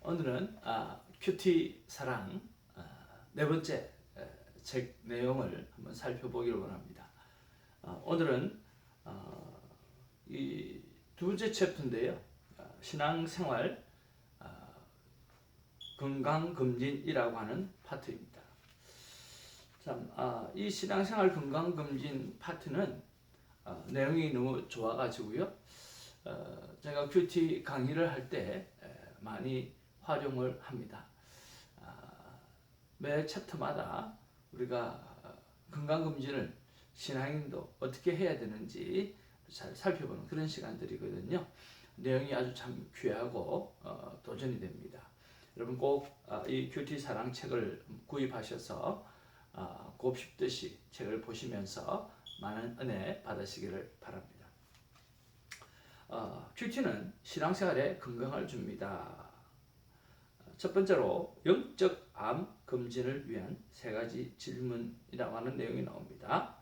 오늘은 큐티 사랑 네 번째 책 내용을 한번 살펴보기를 원합니다. 오늘은 이 두 번째 챕터인데요. 신앙생활 건강검진이라고 하는 파트입니다. 참, 이 신앙생활 건강검진 파트는 내용이 너무 좋아가지고요. 제가 큐티 강의를 할 때 많이 활용을 합니다. 매 챕터마다 우리가 건강검진을 신앙인도 어떻게 해야 되는지 잘 살펴보는 그런 시간들이거든요. 내용이 아주 참 귀하고 도전이 됩니다. 여러분 꼭 이 큐티 사랑 책을 구입하셔서 곱씹듯이 책을 보시면서 많은 은혜 받으시기를 바랍니다. 큐티는 신앙생활에 건강을 줍니다. 첫 번째로 영적 암 검진을 위한 세 가지 질문이라고 하는 내용이 나옵니다.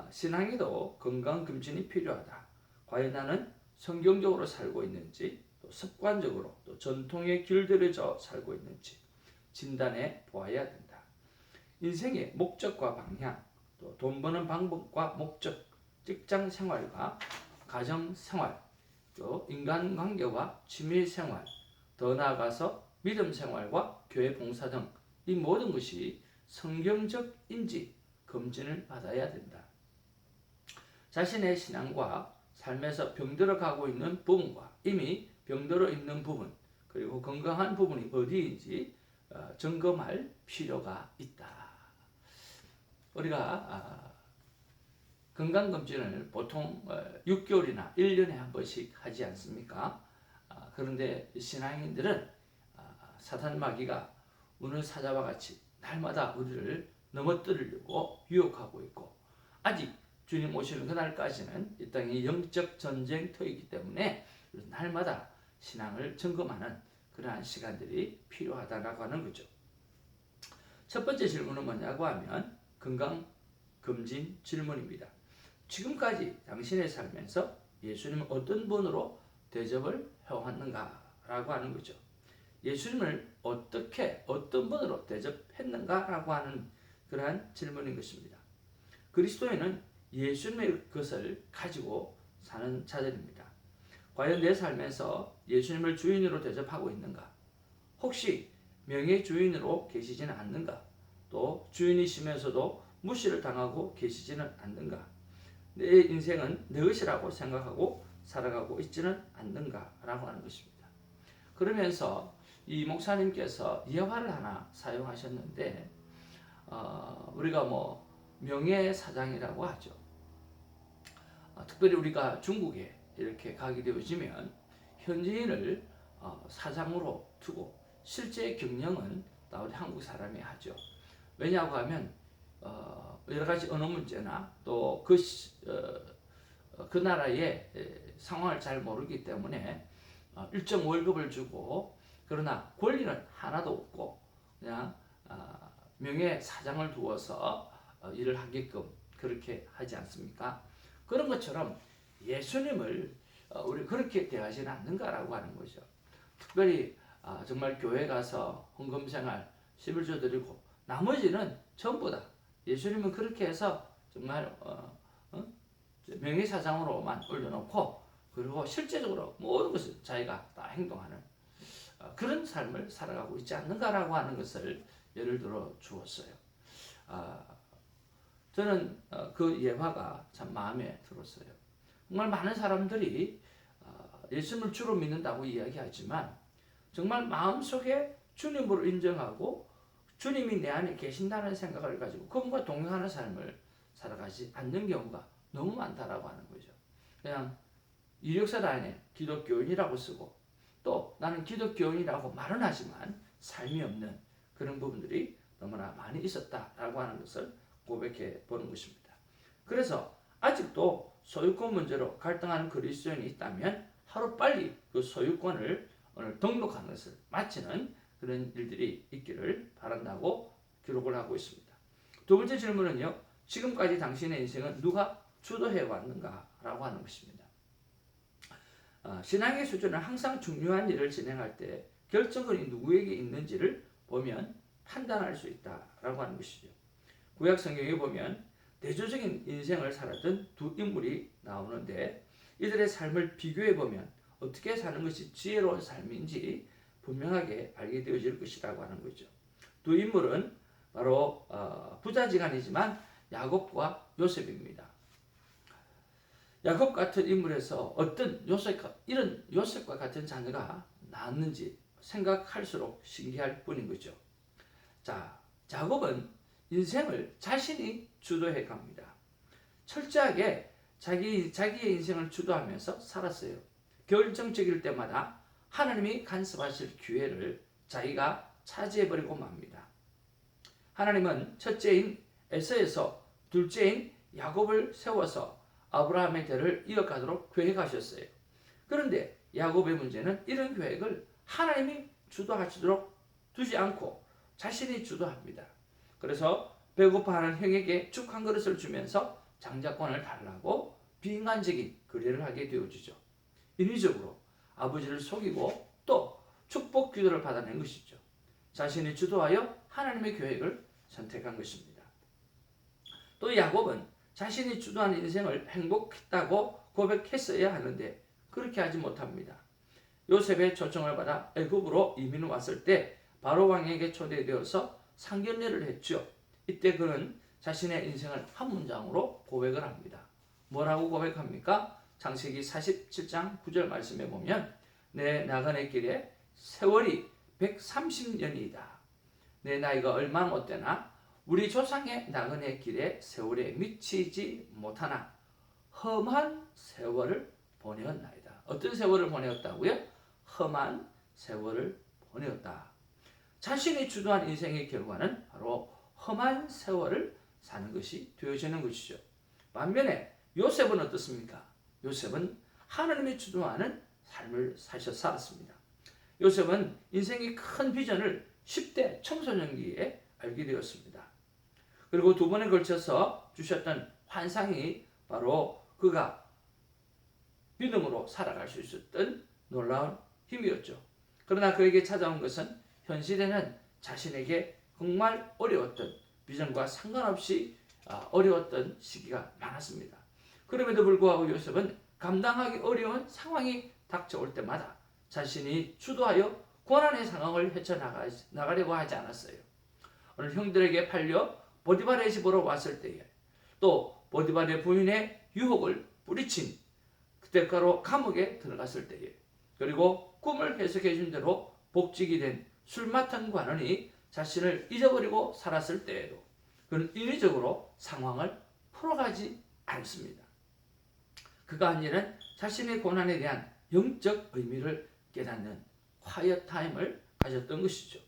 신앙에도 건강 검진이 필요하다. 과연 나는 성경적으로 살고 있는지, 또 습관적으로, 또 전통에 길들여져 살고 있는지 진단해 보아야 된다. 인생의 목적과 방향, 또 돈 버는 방법과 목적, 직장 생활과 가정 생활, 또 인간관계와 취미 생활, 더 나아가서 믿음 생활과 교회 봉사 등 이 모든 것이 성경적인지 검진을 받아야 된다. 자신의 신앙과 삶에서 병들어 가고 있는 부분과 이미 병들어 있는 부분, 그리고 건강한 부분이 어디인지 점검할 필요가 있다. 우리가 건강검진을 보통 6개월이나 1년에 한 번씩 하지 않습니까? 그런데 신앙인들은 사탄 마귀가 오늘 사자와 같이 날마다 우리를 넘어뜨리려고 유혹하고 있고, 아직 주님 오시는 그날까지는 이 땅이 영적 전쟁터이기 때문에 날마다 신앙을 점검하는 그러한 시간들이 필요하다라고 하는 거죠. 첫 번째 질문은 뭐냐고 하면 건강검진 질문입니다. 지금까지 당신의 삶에서 예수님은 어떤 분으로 대접을 해왔는가라고 하는 거죠. 예수님을 어떻게 어떤 분으로 대접했는가라고 하는 그러한 질문인 것입니다. 그리스도인은 예수님의 것을 가지고 사는 자들입니다. 과연 내 삶에서 예수님을 주인으로 대접하고 있는가? 혹시 명예 주인으로 계시지는 않는가? 또 주인이시면서도 무시를 당하고 계시지는 않는가? 내 인생은 내 것이라고 생각하고 살아가고 있지는 않는가라고 하는 것입니다. 그러면서 이 목사님께서 예화를 하나 사용하셨는데 우리가 명예사장이라고 하죠. 특별히 우리가 중국에 이렇게 가게 되어지면 현지인을 사장으로 두고 실제 경영은 다 우리 한국 사람이 하죠. 왜냐하고 하면 여러 가지 언어 문제나 또 그 나라의 상황을 잘 모르기 때문에 일정 월급을 주고, 그러나 권리는 하나도 없고 그냥 명예사장을 두어서 일을 하게끔 그렇게 하지 않습니까? 그런 것처럼 예수님을 우리 그렇게 대하지는 않는가라고 하는 거죠. 특별히 정말 교회 가서 헌금생활 11조 드리고 나머지는 전부 다 예수님은 그렇게 해서 정말 명예사장으로만 올려놓고, 그리고 실제적으로 모든 것을 자기가 다 행동하는 그런 삶을 살아가고 있지 않는가라고 하는 것을 예를 들어 주었어요. 저는 그 예화가 참 마음에 들었어요. 정말 많은 사람들이 예수님을 주로 믿는다고 이야기하지만 정말 마음속에 주님으로 인정하고 주님이 내 안에 계신다는 생각을 가지고 그분과 동행하는 삶을 살아가지 않는 경우가 너무 많다라고 하는 거죠. 그냥 이력서란에 기독교인이라고 쓰고 또 나는 기독교인이라고 말은 하지만 삶이 없는 그런 부분들이 너무나 많이 있었다라고 하는 것을 고백해 보는 것입니다. 그래서 아직도 소유권 문제로 갈등하는 그리스도인이 있다면 하루빨리 그 소유권을 오늘 등록하는 것을 마치는 그런 일들이 있기를 바란다고 기록을 하고 있습니다. 두 번째 질문은요. 지금까지 당신의 인생은 누가 주도해 왔는가? 라고 하는 것입니다. 신앙의 수준은 항상 중요한 일을 진행할 때 결정권이 누구에게 있는지를 보면 판단할 수 있다라고 하는 것이죠. 구약 성경에 보면 대조적인 인생을 살았던 두 인물이 나오는데 이들의 삶을 비교해 보면 어떻게 사는 것이 지혜로운 삶인지 분명하게 알게 되어질 것이라고 하는 거죠. 두 인물은 바로 부자지간이지만 야곱과 요셉입니다. 야곱 같은 인물에서 어떤 이런 요셉과 같은 자녀가 나왔는지 생각할수록 신기할 뿐인 거죠. 자, 야곱은 인생을 자신이 주도해 갑니다. 철저하게 자기의 인생을 주도하면서 살았어요. 결정적일 때마다 하나님이 간섭하실 기회를 자기가 차지해버리고 맙니다. 하나님은 첫째인 에서에서 둘째인 야곱을 세워서 아브라함의 대를 이어가도록 계획하셨어요. 그런데 야곱의 문제는 이런 계획을 하나님이 주도하시도록 두지 않고 자신이 주도합니다. 그래서 배고파하는 형에게 죽 한 그릇을 주면서 장자권을 달라고 비인간적인 거래를 하게 되어지죠. 인위적으로 아버지를 속이고 또 축복 기도를 받아낸 것이죠. 자신이 주도하여 하나님의 계획을 선택한 것입니다. 또 야곱은 자신이 주도한 인생을 행복했다고 고백했어야 하는데 그렇게 하지 못합니다. 요셉의 초청을 받아 애굽으로 이민 왔을 때 바로 왕에게 초대되어서 상견례를 했죠. 이때 그는 자신의 인생을 한 문장으로 고백을 합니다. 뭐라고 고백합니까? 창세기 47장 9절 말씀에 보면 내 나그네 길에 세월이 130년이다. 내 나이가 얼마 못되나 우리 조상의 나그네 길에 세월에 미치지 못하나 험한 세월을 보내었나이다. 어떤 세월을 보내었다고요? 험한 세월을 보내었다. 자신이 주도한 인생의 결과는 바로 험한 세월을 사는 것이 되어지는 것이죠. 반면에 요셉은 어떻습니까? 요셉은 하나님이 주도하는 삶을 살았습니다. 요셉은 인생의 큰 비전을 10대 청소년기에 알게 되었습니다. 그리고 두 번에 걸쳐서 주셨던 환상이 바로 그가 믿음으로 살아갈 수 있었던 놀라운 힘이었죠. 그러나 그에게 찾아온 것은 현실에는 자신에게 정말 어려웠던 비전과 상관없이 어려웠던 시기가 많았습니다. 그럼에도 불구하고 요셉은 감당하기 어려운 상황이 닥쳐올 때마다 자신이 주도하여 고난의 상황을 헤쳐나가려고 하지 않았어요. 오늘 형들에게 팔려 보디발의 집으로 왔을 때에 또 보디발의 부인의 유혹을 뿌리친 그때가로 감옥에 들어갔을 때에 그리고 꿈을 해석해 준 대로 복직이 된 술 맡은 관원이 자신을 잊어버리고 살았을 때에도 그는 인위적으로 상황을 풀어가지 않습니다. 그가 한 일은 자신의 고난에 대한 영적 의미를 깨닫는 quiet time을 가졌던 것이죠.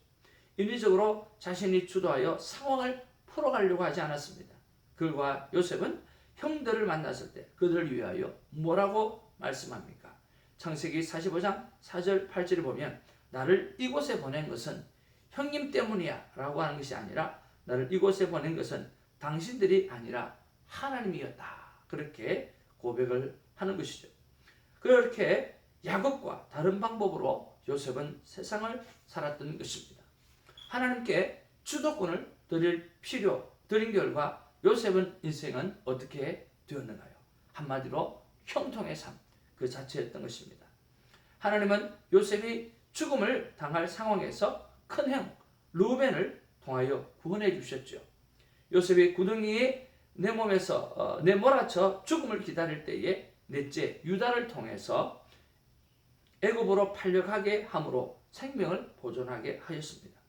인위적으로 자신이 주도하여 상황을 풀어가려고 하지 않았습니다. 그들과 요셉은 형들을 만났을 때 그들을 위하여 뭐라고 말씀합니까? 창세기 45장 4절 8절을 보면 나를 이곳에 보낸 것은 형님 때문이야 라고 하는 것이 아니라 나를 이곳에 보낸 것은 당신들이 아니라 하나님이었다. 그렇게 고백을 하는 것이죠. 그렇게 야곱과 다른 방법으로 요셉은 세상을 살았던 것입니다. 하나님께 주도권을 드린 결과 요셉은 인생은 어떻게 되었는가요? 한마디로 형통의 삶 그 자체였던 것입니다. 하나님은 요셉이 죽음을 당할 상황에서 큰 형 루벤을 통하여 구원해 주셨죠. 요셉이 구덩이에 내몰아쳐 죽음을 기다릴 때에 넷째 유다를 통해서 애굽으로 팔려가게 함으로 생명을 보존하게 하셨습니다.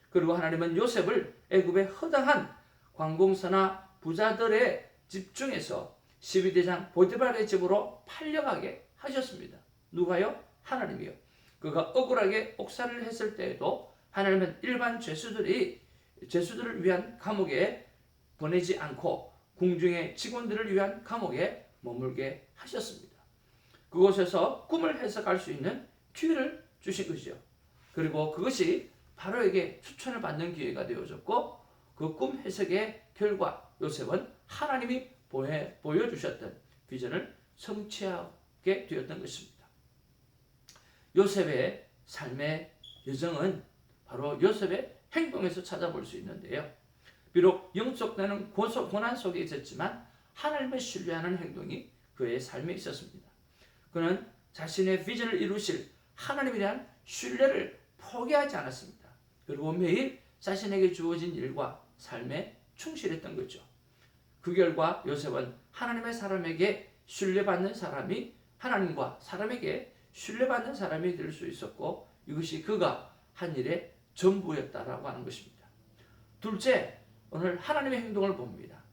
그리고 하나님은 요셉을 애굽의 허다한 관공서나 부자들의 집중해서 12대장 보디발의 집으로 팔려가게 하셨습니다. 누가요? 하나님이요. 그가 억울하게 옥살이를 했을 때에도 하나님은 일반 죄수들을 위한 감옥에 보내지 않고 궁중의 직원들을 위한 감옥에 머물게 하셨습니다. 그곳에서 꿈을 해석할 수 있는 기회를 주신 것이죠. 그리고 그것이 바로에게 추천을 받는 기회가 되어졌고 그 꿈 해석의 결과 요셉은 하나님이 보여주셨던 비전을 성취하게 되었던 것입니다. 요셉의 삶의 여정은 바로 요셉의 행동에서 찾아볼 수 있는데요. 비록 영속되는 고난 속에 있었지만 하나님을 신뢰하는 행동이 그의 삶에 있었습니다. 그는 자신의 비전을 이루실 하나님에 대한 신뢰를 포기하지 않았습니다. 그리고 매일 자신에게 주어진 일과 삶에 충실했던 거죠. 그 결과 요셉은 하나님의 사람에게 신뢰받는 사람이 하나님과 사람에게 신뢰받는 사람이 될 수 있었고 이것이 그가 한 일의 전부였다라고 하는 것입니다. 둘째, 오늘 하나님의 행동을 봅니다.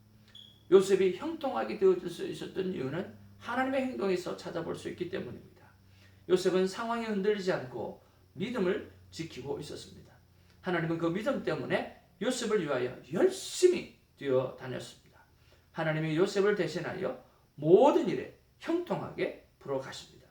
요셉이 형통하게 되어질 수 있었던 이유는 하나님의 행동에서 찾아볼 수 있기 때문입니다. 요셉은 상황에 흔들리지 않고 믿음을 지키고 있었습니다. 하나님은 그 믿음 때문에 요셉을 위하여 열심히 뛰어다녔습니다. 하나님이 요셉을 대신하여 모든 일에 형통하게 풀어가십니다.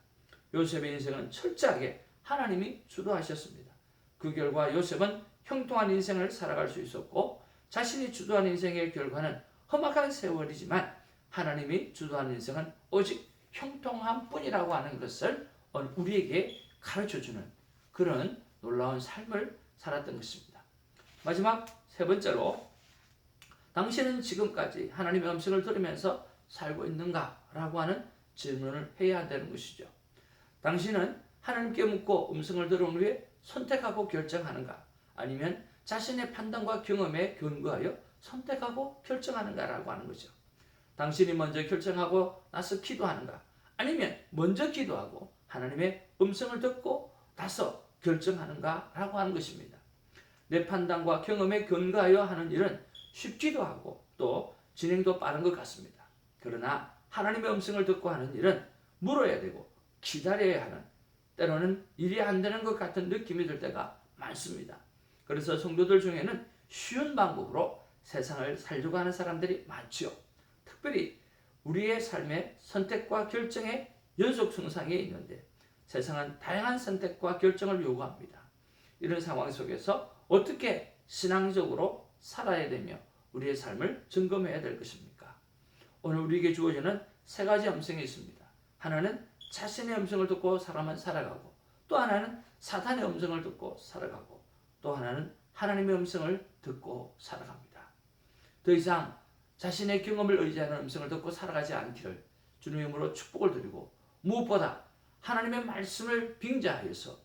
요셉의 인생은 철저하게 하나님이 주도하셨습니다. 그 결과 요셉은 형통한 인생을 살아갈 수 있었고 자신이 주도한 인생의 결과는 험악한 세월이지만 하나님이 주도한 인생은 오직 형통한 뿐이라고 하는 것을 우리에게 가르쳐주는 그런 놀라운 삶을 살았던 것입니다. 마지막 세 번째로 당신은 지금까지 하나님의 음성을 들으면서 살고 있는가? 라고 하는 질문을 해야 되는 것이죠. 당신은 하나님께 묻고 음성을 들은 후에 선택하고 결정하는가? 아니면 자신의 판단과 경험에 근거하여 선택하고 결정하는가라고 하는 거죠. 당신이 먼저 결정하고 나서 기도하는가? 아니면 먼저 기도하고 하나님의 음성을 듣고 나서 결정하는가라고 하는 것입니다. 내 판단과 경험에 근거하여 하는 일은 쉽기도 하고 또 진행도 빠른 것 같습니다. 그러나 하나님의 음성을 듣고 하는 일은 물어야 되고 기다려야 하는, 때로는 일이 안 되는 것 같은 느낌이 들 때가 많습니다. 그래서 성도들 중에는 쉬운 방법으로 세상을 살려고 하는 사람들이 많지요. 특별히 우리의 삶의 선택과 결정의 연속 증상에 있는데 세상은 다양한 선택과 결정을 요구합니다. 이런 상황 속에서 어떻게 신앙적으로 살아야 되며 우리의 삶을 점검해야 될 것입니까? 오늘 우리에게 주어지는 세 가지 음성이 있습니다. 하나는 자신의 음성을 듣고 사람은 살아가고, 또 하나는 사탄의 음성을 듣고 살아가고, 또 하나는 하나님의 음성을 듣고 살아갑니다. 더 이상 자신의 경험을 의지하는 음성을 듣고 살아가지 않기를 주님의 이름으로 축복을 드리고, 무엇보다 하나님의 말씀을 빙자하여서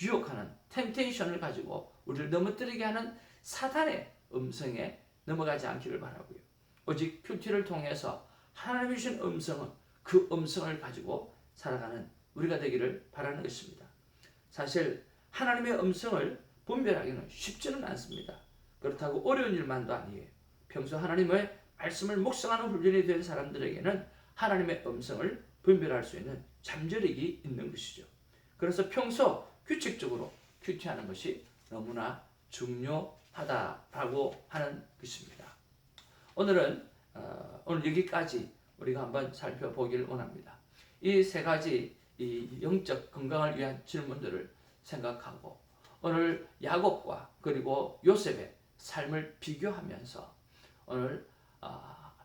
유혹하는 템테이션을 가지고 우리를 넘어뜨리게 하는 사탄의 음성에 넘어가지 않기를 바라고요. 오직 큐티를 통해서 하나님이 주신 음성은 그 음성을 가지고 살아가는 우리가 되기를 바라는 것입니다. 사실 하나님의 음성을 분별하기는 쉽지는 않습니다. 그렇다고 어려운 일만도 아니에요. 평소 하나님의 말씀을 묵상하는 훈련이 된 사람들에게는 하나님의 음성을 분별할 수 있는 잠재력이 있는 것이죠. 그래서 평소 규칙적으로 큐티하는 것이 너무나 중요하다라고 하는 것입니다. 오늘 여기까지 우리가 한번 살펴보길 원합니다. 이 세 가지 이 영적 건강을 위한 질문들을 생각하고 오늘 야곱과 그리고 요셉의 삶을 비교하면서 오늘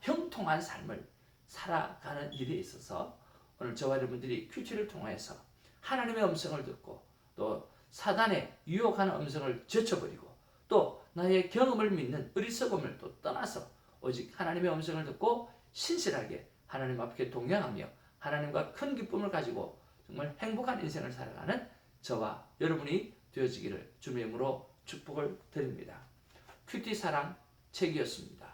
형통한 삶을 살아가는 일에 있어서 오늘 저와 여러분들이 큐티를 통해서 하나님의 음성을 듣고 또 사단의 유혹하는 음성을 제쳐버리고 또 나의 경험을 믿는 어리석음을 또 떠나서 오직 하나님의 음성을 듣고 신실하게 하나님 앞에 동행하며 하나님과 큰 기쁨을 가지고 정말 행복한 인생을 살아가는 저와 여러분이 되어지기를 주님의 이름으로 축복을 드립니다. 큐티 사랑 책이었습니다.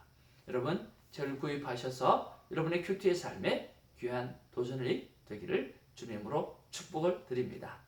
여러분 저를 구입하셔서 여러분의 큐티의 삶에 귀한 도전이 되기를 주님의 이름으로 축복을 드립니다.